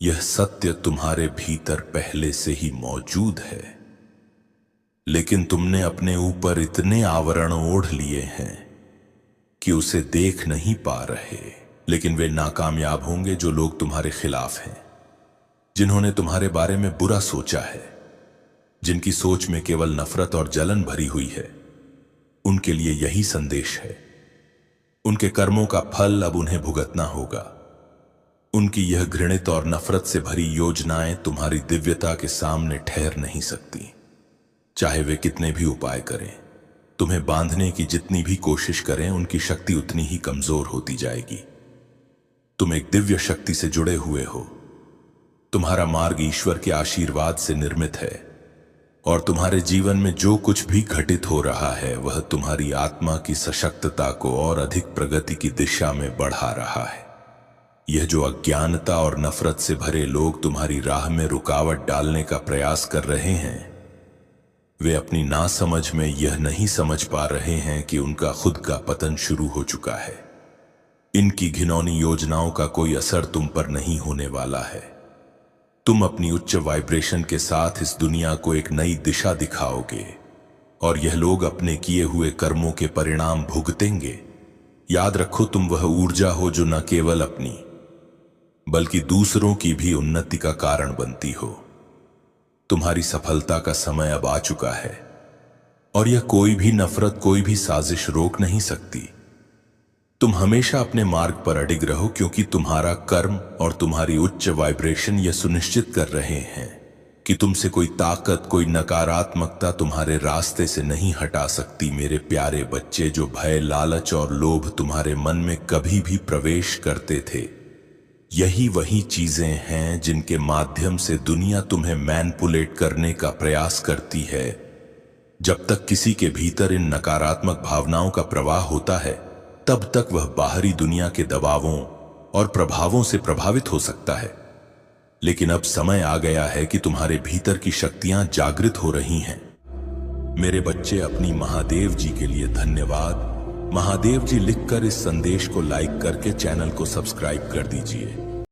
यह सत्य तुम्हारे भीतर पहले से ही मौजूद है, लेकिन तुमने अपने ऊपर इतने आवरण ओढ़ लिए हैं कि उसे देख नहीं पा रहे। लेकिन वे नाकामयाब होंगे जो लोग तुम्हारे खिलाफ हैं, जिन्होंने तुम्हारे बारे में बुरा सोचा है, जिनकी सोच में केवल नफरत और जलन भरी हुई है। उनके लिए यही संदेश है। उनके कर्मों का फल अब उन्हें भुगतना होगा। उनकी यह घृणित और नफरत से भरी योजनाएं तुम्हारी दिव्यता के सामने ठहर नहीं सकती। चाहे वे कितने भी उपाय करें, तुम्हें बांधने की जितनी भी कोशिश करें, उनकी शक्ति उतनी ही कमजोर होती जाएगी। तुम एक दिव्य शक्ति से जुड़े हुए हो। तुम्हारा मार्ग ईश्वर के आशीर्वाद से निर्मित है, और तुम्हारे जीवन में जो कुछ भी घटित हो रहा है वह तुम्हारी आत्मा की सशक्तता को और अधिक प्रगति की दिशा में बढ़ा रहा है। यह जो अज्ञानता और नफरत से भरे लोग तुम्हारी राह में रुकावट डालने का प्रयास कर रहे हैं, वे अपनी नासमझ में यह नहीं समझ पा रहे हैं कि उनका खुद का पतन शुरू हो चुका है। इनकी घिनौनी योजनाओं का कोई असर तुम पर नहीं होने वाला है। तुम अपनी उच्च वाइब्रेशन के साथ इस दुनिया को एक नई दिशा दिखाओगे, और यह लोग अपने किए हुए कर्मों के परिणाम भुगतेंगे। याद रखो, तुम वह ऊर्जा हो जो न केवल अपनी बल्कि दूसरों की भी उन्नति का कारण बनती हो। तुम्हारी सफलता का समय अब आ चुका है, और यह कोई भी नफरत, कोई भी साजिश रोक नहीं सकती। तुम हमेशा अपने मार्ग पर अडिग रहो, क्योंकि तुम्हारा कर्म और तुम्हारी उच्च वाइब्रेशन यह सुनिश्चित कर रहे हैं कि तुमसे कोई ताकत, कोई नकारात्मकता तुम्हारे रास्ते से नहीं हटा सकती। मेरे प्यारे बच्चे, जो भय, लालच और लोभ तुम्हारे मन में कभी भी प्रवेश करते थे, यही वही चीजें हैं जिनके माध्यम से दुनिया तुम्हें मैनिपुलेट करने का प्रयास करती है। जब तक किसी के भीतर इन नकारात्मक भावनाओं का प्रवाह होता है, तब तक वह बाहरी दुनिया के दबावों और प्रभावों से प्रभावित हो सकता है। लेकिन अब समय आ गया है कि तुम्हारे भीतर की शक्तियां जागृत हो रही हैं। मेरे बच्चे, अपनी महादेव जी के लिए धन्यवाद। महादेव जी लिखकर इस संदेश को लाइक करके चैनल को सब्सक्राइब कर दीजिए।